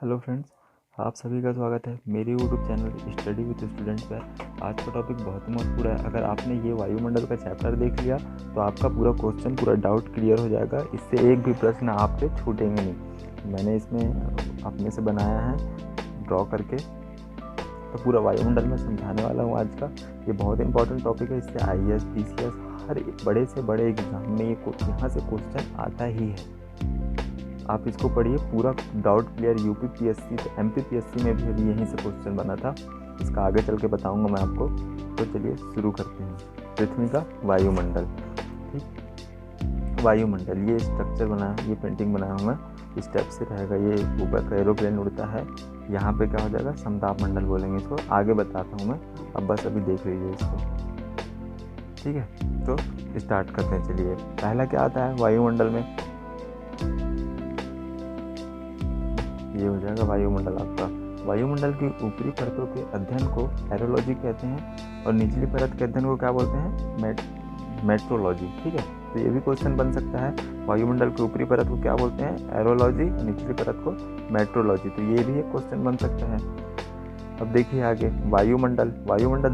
Hello friends, आप सभी का स्वागत है मेरे YouTube channel study with student पर। आज का टॉपिक बहुत ही महत्वपूर्ण है। अगर आपने ये वायुमंडल का चैप्टर देख लिया तो आपका पूरा क्वेश्चन, पूरा डाउट क्लियर हो जाएगा। इससे एक भी प्रश्न आपके छूटेंगे नहीं। मैंने इसमें अपने से बनाया है ड्रॉ करके, तो पूरा वायुमंडल में समझाने वाला हूँ आज का। ये बहुत इंपॉर्टेंट टॉपिक है। इससे IAS, PCS हर बड़े से बड़े एग्जाम में यहाँ से क्वेश्चन आता ही है। आप इसको पढ़िए, पूरा डाउट क्लियर। UPPSC तो MPPSC में भी अभी यहीं से क्वेश्चन बना था। इसका आगे चल के बताऊंगा मैं आपको। तो चलिए शुरू करते हैं। पृथ्वी का वायुमंडल, ठीक। वायुमंडल ये स्ट्रक्चर बना है, ये पेंटिंग बनाया हूँ मैं। इस टाइप से रहेगा। ये ऊपर का एरोप्लेन उड़ता है, यहाँ पे क्या हो जाएगा, समताप मंडल बोलेंगे इसको। आगे बताता हूँ मैं, अब बस अभी देख लीजिए इसको, ठीक है। तो स्टार्ट करते हैं। चलिए, पहला क्या आता है वायुमंडल में, ये हो जाएगा वायुमंडल आपका। वायुमंडल की ऊपरी परतों के अध्ययन को एरोलॉजी कहते हैं और निचली परत के अध्ययन को क्या बोलते हैं, मेट्रोलॉजी, ठीक है। तो ये भी क्वेश्चन बन सकता है। वायुमंडल की ऊपरी परत को क्या बोलते हैं, एरोलॉजी, और निचली परत को मेट्रोलॉजी। तो ये भी एक क्वेश्चन बन सकता है। अब देखिए आगे, वायुमंडल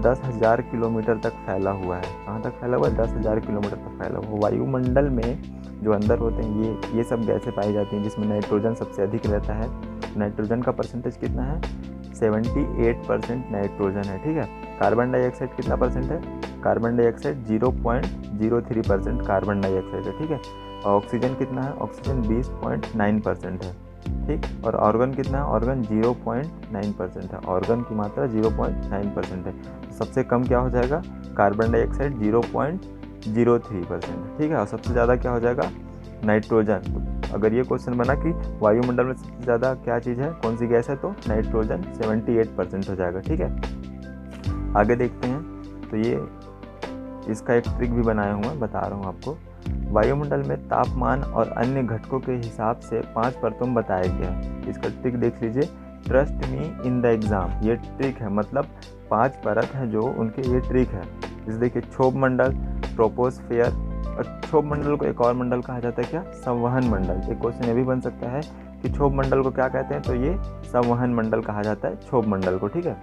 10,000 किलोमीटर तक फैला हुआ है। कहाँ तक फैला हुआ है, 10,000 किलोमीटर तक फैला हुआ। वायुमंडल में जो अंदर होते हैं ये सब गैसें पाई जाती हैं, जिसमें नाइट्रोजन सबसे अधिक रहता है। नाइट्रोजन का परसेंटेज कितना है, 78% नाइट्रोजन है, ठीक है। कार्बन डाइऑक्साइड कितना परसेंट है, कार्बन डाइऑक्साइड 0.03% कार्बन डाइऑक्साइड है, ठीक है। और ऑक्सीजन कितना है, ऑक्सीजन 20.9% है, ठीक। और ऑर्गन कितना है, ऑर्गन 0.9% है। ऑर्गन की मात्रा 0.9% है। तो सबसे कम क्या हो जाएगा, कार्बन डाइऑक्साइड 0.03%, ठीक है। और सबसे ज़्यादा क्या हो जाएगा, नाइट्रोजन। तो अगर ये क्वेश्चन बना कि वायुमंडल में सबसे ज़्यादा क्या चीज़ है, कौन सी गैस है, तो नाइट्रोजन 78% हो जाएगा, ठीक है। आगे देखते हैं। तो ये इसका एक ट्रिक भी बनाया हुआ है, बता रहा हूँ आपको। वायुमंडल में तापमान और अन्य घटकों के हिसाब से 5 परतों में बताया गया है। इसका ट्रिक देख लीजिए, trust me in the exam. ये ट्रिक है, मतलब 5 परत है जो उनके, ये ट्रिक है। इस देखिए, क्षोभ मंडल, ट्रोपोस्फियर, और क्षोभ मंडल को एक और मंडल कहा जाता है क्या, संवहन मंडल। एक क्वेश्चन ये भी बन सकता है कि क्षोभ मंडल को क्या कहते हैं, तो ये संवहन मंडल कहा जाता है क्षोभ मंडल को, ठीक है।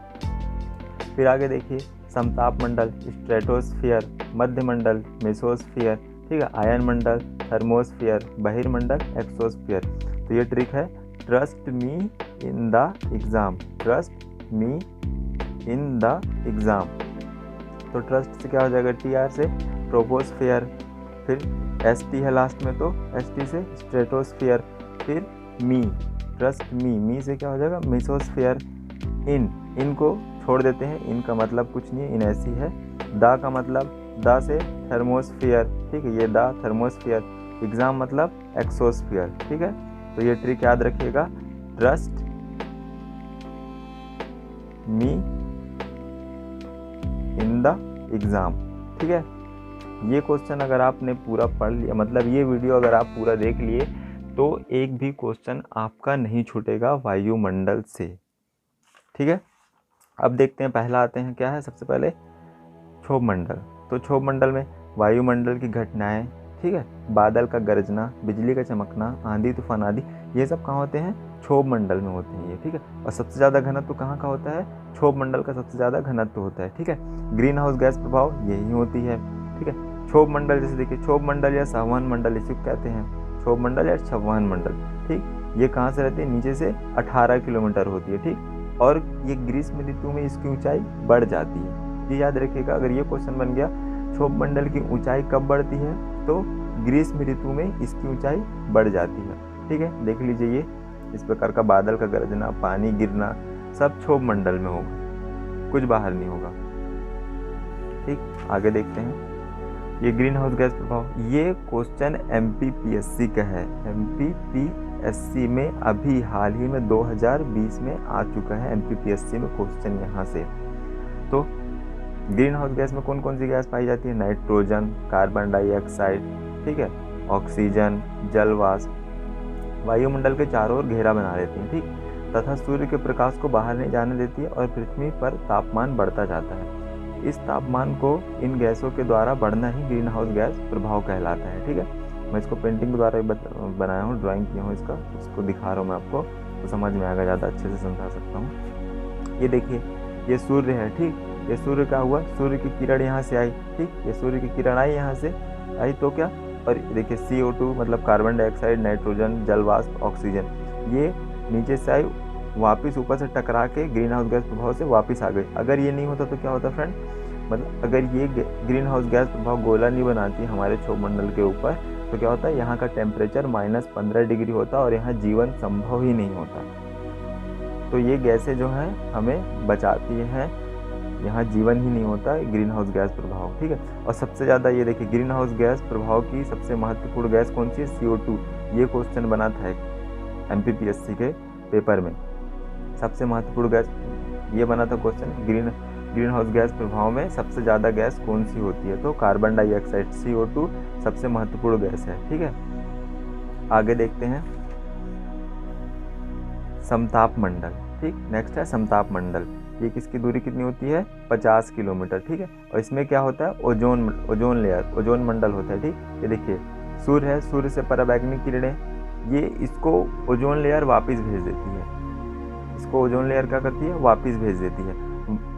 फिर आगे देखिए, समताप मंडल, स्ट्रेटोस्फियर, मध्य मंडल, मेसोस्फियर, ठीक है, आयन मंडल, थर्मोस्फियर, बहिर्मंडल, एक्सोस्फियर। तो ये ट्रिक है, trust me in the exam, trust me in the exam. तो ट्रस्ट से क्या हो जाएगा, TR से ट्रोपोस्फियर, फिर ST है लास्ट में, तो ST से स्ट्रेटोस्फियर, फिर मी, ट्रस्ट मी से क्या हो जाएगा, मेसोस्फियर। इन को छोड़ देते हैं, इनका मतलब कुछ नहीं है, इन ऐसी है। दा का मतलब, दा से थर्मोस्फियर, ठीक है, ये दा थर्मोस्फियर। एग्जाम मतलब एक्सोस्फियर, ठीक है। तो ये ट्रिक याद रखिएगा, trust me in the exam, ठीक है। ये क्वेश्चन अगर आपने पूरा पढ़ लिया, मतलब ये वीडियो अगर आप पूरा देख लिए, तो एक भी क्वेश्चन आपका नहीं छूटेगा वायुमंडल से, ठीक है। अब देखते हैं, पहला आते हैं, क्या है सबसे पहले, क्षोभ मंडल। तो क्षोभ मंडल में वायुमंडल की घटनाएं, ठीक है, बादल का गरजना, बिजली का चमकना, आंधी तूफान आदि, ये सब कहाँ होते हैं, क्षोभ मंडल में होते हैं ये, ठीक है। और सबसे ज़्यादा घनत्व कहाँ का होता है, क्षोभ मंडल का सबसे ज़्यादा घनत्व होता है, ठीक है। ग्रीन हाउस गैस प्रभाव यही होती है, ठीक है। क्षोभ मंडल, जैसे देखिए, क्षोभ मंडल या संवहन मंडल इसे कहते हैं, क्षोभ मंडल या संवहन मंडल, ठीक। ये कहाँ से रहती है, नीचे से 18 किलोमीटर होती है, ठीक। और ये ग्रीष्म ऋतु में इसकी ऊंचाई बढ़ जाती है। ये याद रखिएगा, अगर ये क्वेश्चन बन गया, क्षोभ मंडल की ऊंचाई कब बढ़ती है, तो ग्रीष्म ऋतु में इसकी ऊंचाई बढ़ जाती है, ठीक है। देख लीजिए, ये इस प्रकार का बादल का गरजना, पानी गिरना, सब क्षोभ मंडल में होगा, कुछ बाहर नहीं होगा, ठीक। आगे देखते हैं, ये ग्रीन हाउस गैस प्रभाव, ये क्वेश्चन MPPSC का है। MPPSC में अभी हाल ही में 2020 में आ चुका है MPPSC में क्वेश्चन यहाँ से। तो ग्रीन हाउस गैस में कौन कौन सी गैस पाई जाती है, नाइट्रोजन, कार्बन डाइऑक्साइड, ठीक है, ऑक्सीजन, जल वाष्प, वायुमंडल के चारों ओर घेरा बना देती हैं, ठीक, तथा सूर्य के प्रकाश को बाहर नहीं जाने देती है और पृथ्वी पर तापमान बढ़ता जाता है। इस तापमान को इन गैसों के द्वारा बढ़ना ही ग्रीन हाउस गैस प्रभाव कहलाता है, ठीक है। मैं इसको पेंटिंग के द्वारा बनाया हूँ, ड्राइंग किया हूँ इसका, उसको दिखा रहा हूँ मैं आपको। आपको समझ में आएगा, ज़्यादा अच्छे से समझा सकता हूँ। ये देखिए, ये सूर्य है, ठीक, ये सूर्य का हुआ, सूर्य की किरण यहाँ से आई, ठीक, ये सूर्य की किरण आई यहाँ से आई तो क्या, और देखिए CO2 मतलब कार्बन डाइऑक्साइड, नाइट्रोजन, जल वाष्प, ऑक्सीजन, ये नीचे से आई, वापस ऊपर से टकरा के ग्रीन हाउस गैस प्रभाव से वापस आ गई। अगर ये नहीं होता तो क्या होता फ्रेंड, मतलब अगर ये ग्रीन हाउस गैस प्रभाव गोला नहीं बनाती हमारे क्षोभमंडल के ऊपर, तो क्या होता है, यहाँ का टेम्परेचर -15 डिग्री होता और यहाँ जीवन संभव ही नहीं होता। तो ये गैसें जो हैं हमें बचाती हैं, यहाँ जीवन ही नहीं होता ग्रीन हाउस गैस प्रभाव, ठीक है। और सबसे ज़्यादा ये देखिए, ग्रीन हाउस गैस प्रभाव की सबसे महत्वपूर्ण गैस कौन सी है, CO2। ये क्वेश्चन बना था एक MPPSC के पेपर में, सबसे महत्वपूर्ण गैस ये बना था क्वेश्चन, ग्रीन हाउस गैस प्रभाव में सबसे ज़्यादा गैस कौन सी होती है, तो कार्बन डाइऑक्साइड CO2 सबसे महत्वपूर्ण गैस है, ठीक है। आगे देखते हैं समताप मंडल, ठीक, नेक्स्ट है समताप मंडल। ये किसकी दूरी कितनी होती है, 50 किलोमीटर, ठीक है। और इसमें क्या होता है, ओजोन लेयर, ओजोन मंडल होता है, ठीक। ये देखिए सूर्य है, सूर्य से पराबैंगनी किरणें ये इसको ओजोन लेयर वापस भेज देती है, इसको ओजोन लेयर क्या करती है, वापस भेज देती है।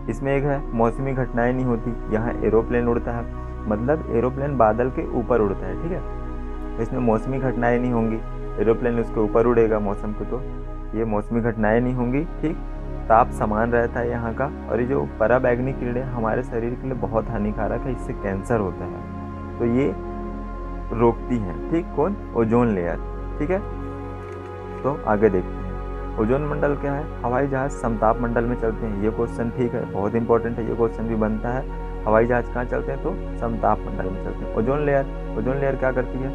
इसमें एक है मौसमी घटनाएं नहीं होती, यहाँ एरोप्लेन उड़ता है, मतलब एरोप्लेन बादल के ऊपर उड़ता है, ठीक है। इसमें मौसमी घटनाएं नहीं होंगी, एरोप्लेन उसके ऊपर उड़ेगा मौसम को, तो ये मौसमी घटनाएं नहीं होंगी, ठीक। ताप समान रहता है यहाँ का, और ये जो पराबैंगनी किरणें हमारे शरीर के लिए बहुत हानिकारक है, इससे कैंसर होता है, तो ये रोकती हैं, ठीक, कौन, ओजोन लेयर, ठीक है। तो आगे देखते हैं ओजोन मंडल क्या है, हवाई जहाज समताप मंडल में चलते हैं, ये क्वेश्चन ठीक है, बहुत इंपॉर्टेंट है, ये क्वेश्चन भी बनता है। हवाई जहाज कहाँ चलते हैं, तो समताप मंडल में चलते हैं। ओजोन लेयर क्या करती है,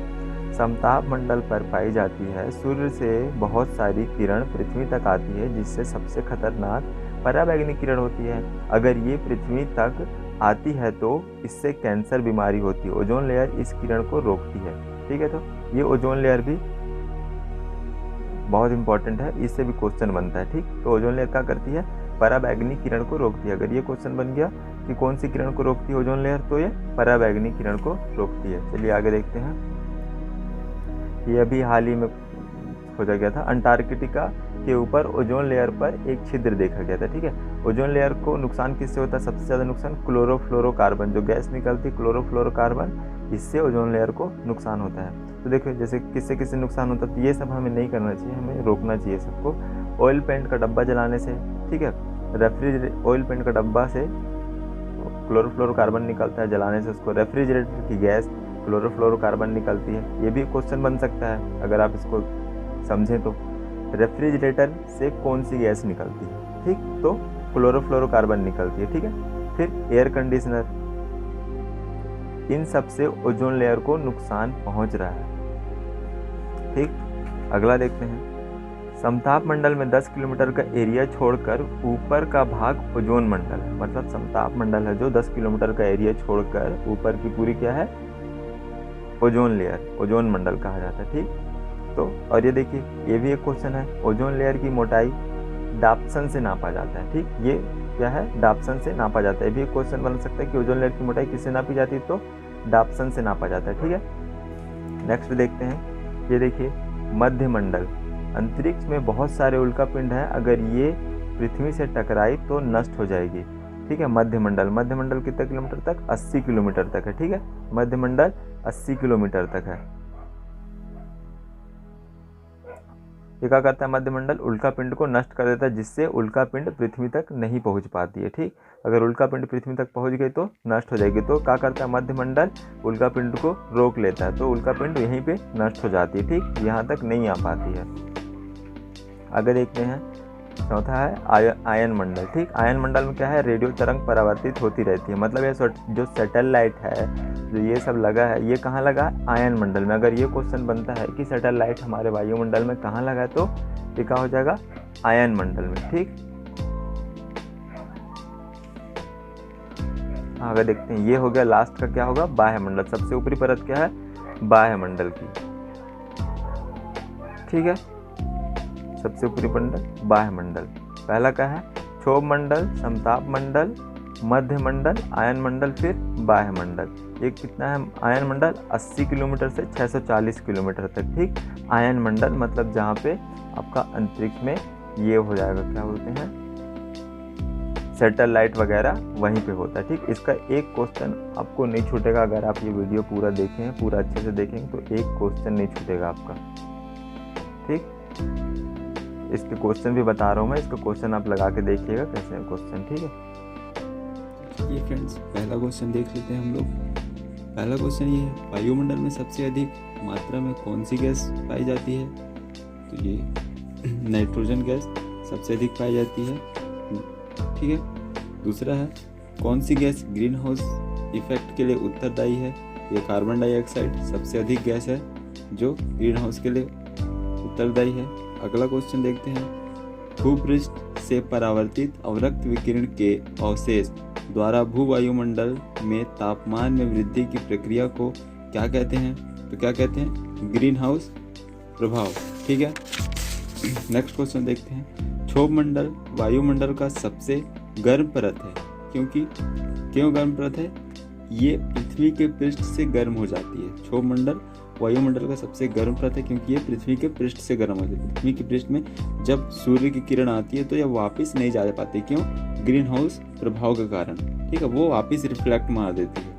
समताप मंडल पर पाई जाती है। सूर्य से बहुत सारी किरण पृथ्वी तक आती है, जिससे सबसे खतरनाक पराबैंगनी किरण होती है। अगर ये पृथ्वी तक आती है तो इससे कैंसर बीमारी होती है। ओजोन लेयर इस किरण को रोकती है, ठीक है। तो ये ओजोन लेयर भी बहुत इंपॉर्टेंट है, इससे भी क्वेश्चन बनता है, ठीक। तो ओजोन लेयर क्या करती है, पराबैंगनी किरण को रोकती है। अगर ये क्वेश्चन बन गया कि कौन सी किरण को रोकती है ओजोन लेयर, तो ये पराबैंगनी किरण को रोकती है। चलिए आगे देखते हैं, ये अभी हाल ही में खोजा गया था, अंटार्कटिका के ऊपर ओजोन लेयर पर एक छिद्र देखा गया था, ठीक है। ओजोन लेयर को नुकसान किससे होता है, सबसे ज़्यादा नुकसान क्लोरोफ्लोरोकार्बन, जो गैस निकलती है क्लोरोफ्लोरोकार्बन, इससे ओजोन लेयर को नुकसान होता है। तो देखो जैसे किससे किससे नुकसान होता है, तो ये सब हमें नहीं करना चाहिए, हमें रोकना चाहिए सबको। ऑयल पेंट का डब्बा जलाने से, ठीक है, ऑयल पेंट का डब्बा से क्लोरोफ्लोरोकार्बन निकलता है, जलाने से उसको रेफ्रिजरेटर की गैस क्लोरोफ्लोरोकार्बन निकलती है। ये भी क्वेश्चन बन सकता है अगर आप इसको समझें तो, रेफ्रिजरेटर से कौन सी गैस निकलती है, ठीक, तो क्लोरोफ्लोरोकार्बन निकलती है, ठीक है। फिर एयर कंडीशनर, इन सब से ओजोन लेयर को नुकसान पहुंच रहा है, ठीक। अगला देखते हैं, समताप मंडल में 10 किलोमीटर का एरिया छोड़कर ऊपर का भाग ओजोन मंडल है। मतलब समताप मंडल है जो 10 किलोमीटर का एरिया छोड़कर ऊपर की पूरी क्या है, ओजोन लेयर, ओजोन मंडल कहा जाता है, ठीक। तो और ये देखिए, ये भी एक क्वेश्चन है, ओजोन लेयर की मोटाई डाप्सन से नापा जाता है, ठीक। ये क्या है, डाप्सन से नापा जाता है। ये भी एक क्वेश्चन बन सकता है कि ओजोन लेयर की मोटाई किससे नापी जाती है, तो डाप्सन से नापा जाता है, ठीक है। नेक्स्ट देखते हैं, ये देखिए मध्य मंडल, अंतरिक्ष में बहुत सारे उल्कापिंड हैं, अगर ये पृथ्वी से टकराई तो नष्ट हो जाएगी, ठीक है। मध्य मंडल कितने किलोमीटर तक, 80 किलोमीटर तक है, ठीक है। मध्य मंडल 80 किलोमीटर तक है। ये क्या करता है, मध्य मंडल उल्कापिंड को नष्ट कर देता है, जिससे उल्कापिंड पृथ्वी तक नहीं पहुंच पाती है, ठीक। अगर उल्कापिंड पृथ्वी तक पहुंच गई तो नष्ट हो जाएगी। तो क्या करता है, मध्य मंडल उल्कापिंड को रोक लेता है, तो उल्कापिंड यहीं पे नष्ट हो जाती है, ठीक, यहाँ तक नहीं आ पाती है। आगे देखते हैं, चौथा है आयन मंडल, ठीक। आयन मंडल में क्या है, रेडियो तरंग परावर्तित होती रहती है। मतलब ये जो सैटेलाइट है, जो ये सब लगा है, ये कहाँ लगा है, आयन मंडल में। अगर ये क्वेश्चन बनता है कि सैटेलाइट हमारे वायुमंडल में कहाँ लगा है, तो ये क्या हो जाएगा, आयन मंडल में, ठीक। आगे देखते हैं, ये हो गया लास्ट का, क्या होगा, बाह्य मंडल। सबसे ऊपरी परत क्या है, बाह्य मंडल की, ठीक है। सबसे ऊपरी मंडल बाह्य मंडल, पहला क्या है, क्षोभ मंडल, समताप मंडल, मध्य मंडल, आयन मंडल, फिर बाह्य मंडल। एक कितना है आयन मंडल 80 किलोमीटर से 640 किलोमीटर तक, ठीक। आयन मंडल मतलब जहाँ पे आपका अंतरिक्ष में ये हो जाएगा, क्या बोलते हैं, सैटेलाइट वगैरह वहीं पे होता है, ठीक। इसका एक क्वेश्चन आपको नहीं छूटेगा, अगर आप ये वीडियो पूरा देखें, पूरा अच्छे से देखेंगे तो एक क्वेश्चन नहीं छूटेगा आपका, ठीक। इसके क्वेश्चन भी बता रहा हूँ मैं, इसका क्वेश्चन आप लगा के देखिएगा कैसे है क्वेश्चन, ठीक है। ये फ्रेंड्स पहला क्वेश्चन देख लेते हैं हम लोग। पहला क्वेश्चन ये है, वायुमंडल में सबसे अधिक मात्रा में कौन सी गैस पाई जाती है? तो ये नाइट्रोजन गैस सबसे अधिक पाई जाती है, ठीक है। दूसरा है, कौन सी गैस ग्रीन हाउस इफेक्ट के लिए उत्तरदायी है? ये कार्बन डाइऑक्साइड सबसे अधिक गैस है जो ग्रीन हाउस के लिए उत्तरदायी है। अगला क्वेश्चन देखते हैं, भूपृष्ठ से परावर्तित अवरक्त विकिरण के अवशेष द्वारा भूवायुमंडल में तापमान में वृद्धि की प्रक्रिया को क्या कहते हैं? तो क्या कहते हैं? ग्रीन हाउस प्रभाव, ठीक है। नेक्स्ट क्वेश्चन देखते हैं, क्षोभ मंडल वायुमंडल का सबसे गर्म परत है, क्यों गर्म परत है? ये पृथ्वी के पृष्ठ से गर्म हो जाती है। क्षोभ मंडल वायुमंडल का सबसे गर्म परत है क्योंकि ये पृथ्वी के पृष्ठ से गर्म हो जाती है। पृथ्वी के पृष्ठ में जब सूर्य की किरण आती है तो यह वापस नहीं जा पाती, क्यों? ग्रीन हाउस प्रभाव के कारण, ठीक है, वो वापस रिफ्लेक्ट मार देती है,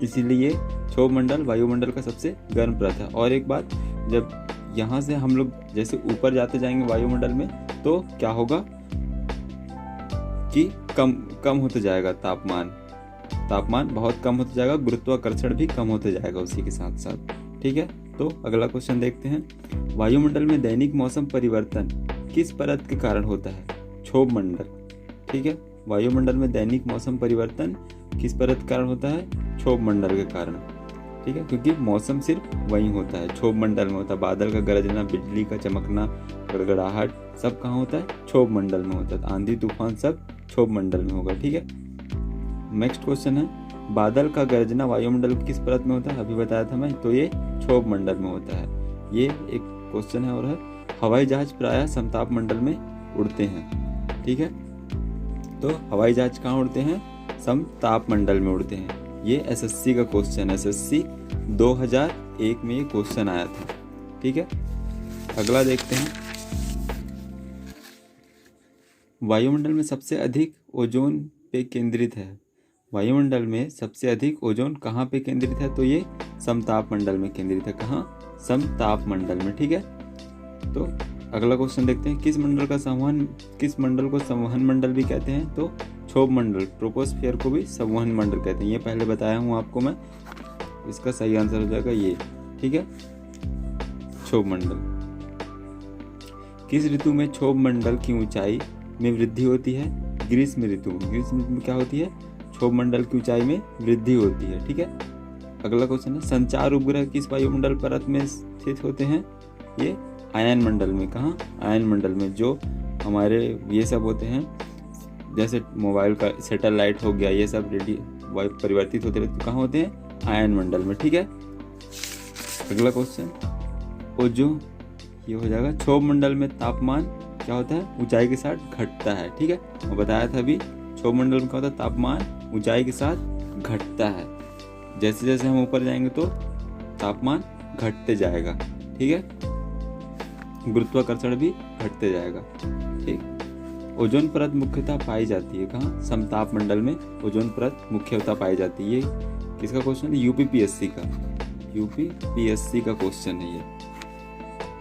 इसीलिए क्षोभ मंडल वायुमंडल का सबसे गर्म परत है। और एक बात, जब यहाँ से हम लोग जैसे ऊपर जाते जाएंगे वायुमंडल में तो क्या होगा कि कम होते जाएगा तापमान बहुत कम होता जाएगा, गुरुत्वाकर्षण भी कम होते जाएगा उसी के साथ साथ, ठीक है। तो अगला क्वेश्चन देखते हैं, वायुमंडल में दैनिक मौसम परिवर्तन किस परत के कारण होता है? क्षोभ मंडल, ठीक है। वायुमंडल में दैनिक मौसम परिवर्तन किस परत के कारण होता है? क्षोभ मंडल के कारण, ठीक है, क्योंकि मौसम सिर्फ वहीं होता है, क्षोभ मंडल में होता है। बादल का गरजना, बिजली का चमकना, गड़गड़ाहट सब कहाँ होता है? क्षोभ मंडल में होता है। आंधी तूफान सब क्षोभ मंडल में होगा, ठीक है। नेक्स्ट क्वेश्चन है, बादल का गरजना वायुमंडल की किस परत में होता है? अभी बताया था मैं, तो ये क्षोभ मंडल में होता है। ये एक क्वेश्चन है। और है, हवाई जहाज प्रायः समताप मंडल में उड़ते हैं, ठीक है। तो हवाई जहाज कहाँ उड़ते हैं? समताप मंडल में उड़ते हैं। ये एसएससी का क्वेश्चन है, एसएससी 2001 में ये क्वेश्चन आया था, ठीक है। अगला देखते हैं, वायुमंडल में सबसे अधिक ओजोन पे केंद्रित है। वायुमंडल में सबसे अधिक ओजोन कहाँ पे केंद्रित है? तो ये समताप मंडल में केंद्रित है। कहाँ? समताप मंडल में, ठीक है। तो अगला क्वेश्चन देखते हैं, किस मंडल को संवहन मंडल भी कहते हैं? तो क्षोभ मंडल, ट्रोपोस्फियर को भी संवहन मंडल कहते हैं। ये पहले बताया हूँ आपको मैं, इसका सही आंसर हो जाएगा ये, ठीक है, क्षोभ मंडल। किस ऋतु में क्षोभ मंडल की ऊंचाई में वृद्धि होती है? ग्रीष्म ऋतु में। ग्रीष्म ऋतु में क्या होती है? क्षोभ मंडल की ऊंचाई में वृद्धि होती है, ठीक है। अगला क्वेश्चन है, संचार उपग्रह किस वायुमंडल परत में स्थित होते हैं? ये आयन मंडल में। कहाँ? आयन मंडल में, जो हमारे ये सब होते हैं, जैसे मोबाइल का सैटेलाइट हो गया, ये सब वायु परिवर्तित होते रहते, कहाँ होते हैं? आयन मंडल में, ठीक है। अगला क्वेश्चन, ओजोन, ये हो जाएगा, क्षोभ मंडल में तापमान क्या होता है? ऊंचाई के साथ घटता है, ठीक है। मैं बताया था अभी, क्षोभ मंडल में क्या होता है? तापमान ऊंचाई के साथ घटता है। जैसे जैसे हम ऊपर जाएंगे तो तापमान घटते जाएगा, ठीक है, गुरुत्वाकर्षण भी घटते जाएगा, ठीक। ओजोन परत मुख्यतः पाई जाती है कहाँ? समताप मंडल में ओजोन परत मुख्यतः पाई जाती है। ये किसका क्वेश्चन है? यूपीपीएससी का क्वेश्चन है ये,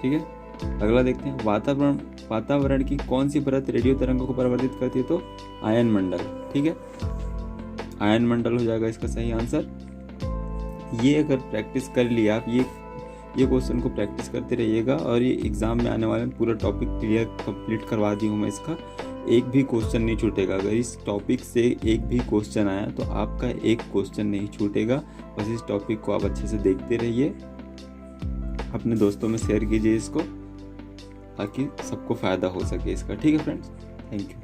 ठीक है। अगला देखते हैं, वातावरण की कौन सी परत रेडियो तरंगों को परावर्तित करती है? तो आयन मंडल, ठीक है, आयन मंडल हो जाएगा इसका सही आंसर। ये अगर प्रैक्टिस कर लिया आप, ये क्वेश्चन को प्रैक्टिस करते रहिएगा, और ये एग्जाम में आने वाले पूरा टॉपिक क्लियर कंप्लीट करवा दी हूँ मैं इसका, एक भी क्वेश्चन नहीं छूटेगा। अगर इस टॉपिक से एक भी क्वेश्चन आया तो आपका एक क्वेश्चन नहीं छूटेगा। बस इस टॉपिक को आप अच्छे से देखते रहिए, अपने दोस्तों में शेयर कीजिए इसको, ताकि सबको फ़ायदा हो सके इसका, ठीक है फ्रेंड्स। Thank you.